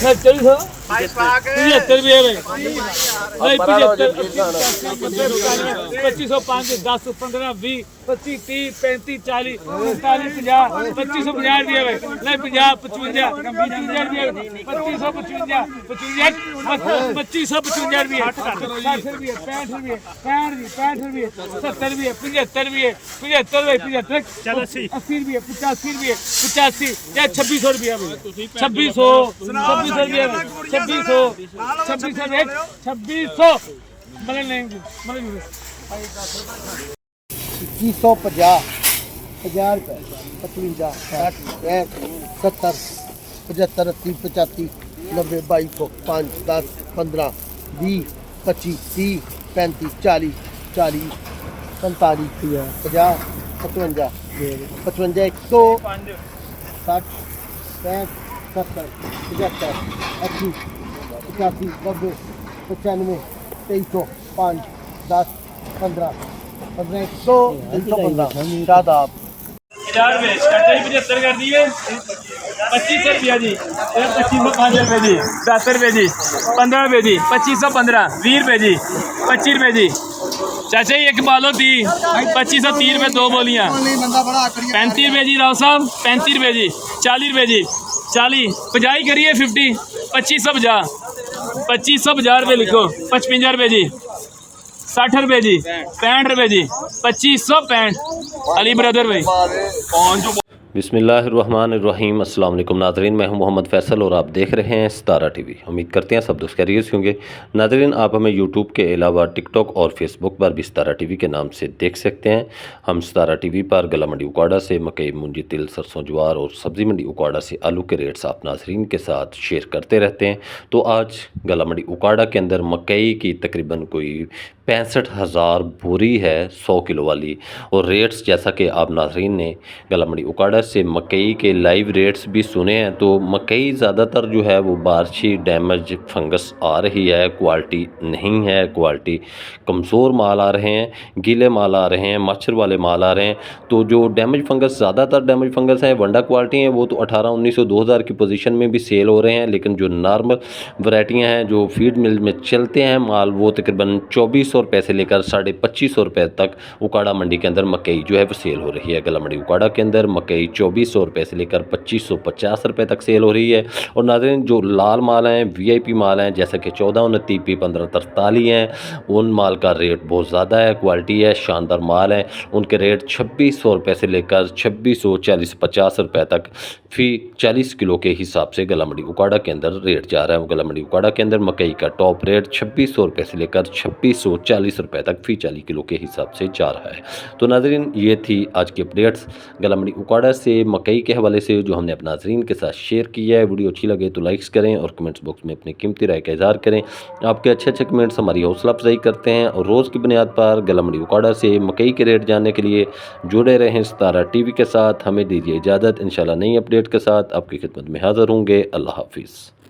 75 भी है भाई, 75, 2505, 10, 15, 20, 25, 30, 35, 40, 45, 50, 2550 भी है भाई, नहीं 50, 55, 55 भी है, 2555, 2555 भी है, 60 भी है, 65 भी है, 65 भी है, 70 भी है, 75 भी है, 75 भाई, 75, 80 भी है, 85 भी है, 85 या 2600 रुपया भी है, 2600 रुपया, 2600 मतलब नहीं मतलब 2150, 50 रुपये, 55, 60, 70, 75, 80, 85, 90, 2200, 5, 10, 15, 20, 25, 30, 35, 40, 40, 45, 50, 55, 55, 100, 60, 65, 70, 75, 80, 85, 90, 95, 2300, 5, 10, 15, 15, 100, 115, ज़्यादा आप 50 रुपये, 75 कर दिए, 2500 रुपया जी, 2505 रुपये जी, 10 रुपये जी, 15 रुपये जी, 2515, 20 रुपये जी, 25 रुपये जी, चाचा ये बालो थी 2530 रुपये 2 बोलियाँ, 35 रुपये जी राव साहब, 35 रुपये जी, 40 रुपये जी, 40, 50 ही करिए 50, 2550, 2550 रुपये लिखो, 55 रुपये जी, 60 रुपये जी, 65 रुपये जी, 2565, अली ब्रदर भाई बिस्मिल्लाहिर्रहमानिर्रहीम। अस्सलाम वालेकुम नाज़रीन, मैं हूं मोहम्मद फैसल और आप देख रहे हैं सितारा टीवी। उम्मीद करते हैं सब दोस्त खैरियत से होंगे। नाज़रीन, आप हमें यूट्यूब के अलावा टिकटॉक और फेसबुक पर भी सितारा टीवी के नाम से देख सकते हैं। हम सितारा टीवी पर गला मंडी उकाड़ा से मकई, मूंजी, तिल, सरसों, ज्वार और सब्ज़ी मंडी उकाड़ा से आलू के रेट्स आप नाज़रीन के साथ शेयर करते रहते हैं। तो आज गला मंडी उकाड़ा के अंदर मकई की तकरीबन कोई 65,000 बोरी है 100 किलो वाली, और रेट्स जैसा कि आप नाज़रीन ने गला मंडी उकाड़ा से मकई के लाइव रेट्स भी सुने हैं। तो मकई ज़्यादातर जो है वो बारिशी डैमेज फंगस आ रही है, क्वालिटी नहीं है, क्वालिटी कमज़ोर माल आ रहे हैं, गीले माल आ रहे हैं, मच्छर वाले माल आ रहे हैं। तो जो डैमेज फंगस, ज़्यादातर डैमेज फंगस है वंडा क्वालिटी हैं, वो तो 1800-1900 2000 की पोजीशन में भी सेल हो रहे हैं। लेकिन जो नॉर्मल वैरायटियाँ हैं जो फीड मिल में चलते हैं माल, वो तकरीबन 2400 रुपये से लेकर 2550 रुपये तक उकाड़ा मंडी के अंदर मकई जो है वो सेल हो रही है। गला मंडी उकाड़ा के अंदर मकई 2400 रुपये से लेकर 2550 रुपये तक सेल हो रही है। और नाज़रीन, जो लाल माल हैं, VIP माल हैं, जैसे कि 1429 P1543 हैं, उन माल का रेट बहुत ज़्यादा है, क्वालिटी है, शानदार माल है। उनके रेट 2600 रुपये से लेकर 2640-50 रुपये तक फ़ी 40 किलो के हिसाब से गला मंडी उकाड़ा के अंदर रेट जा रहा है। गला मंडी उकाड़ा के अंदर मकई का टॉप रेट 2600 रुपये से लेकर 2640 रुपये तक फ़ी 40 किलो के हिसाब से जा रहा है। तो नाज़रीन, ये थी आज की अपडेट्स गला मंडी उकाड़ा से मकई के हवाले से जो हमने अपना नाज़रीन के साथ शेयर किया है। वीडियो अच्छी लगे तो लाइक्स करें और कमेंट्स बॉक्स में अपनी कीमती राय का इज़हार करें। आपके अच्छे कमेंट्स हमारी हौसला अफजाई करते हैं। और रोज़ की बुनियाद पर गला मंडी उकाड़ा से मकई के रेट जानने के लिए जुड़े रहें सितारा टीवी के साथ। हमें दीजिए इजाज़त, इंशाल्लाह नई अपडेट के साथ आपकी खिदमत में हाज़िर होंगे। अल्लाह हाफिज़।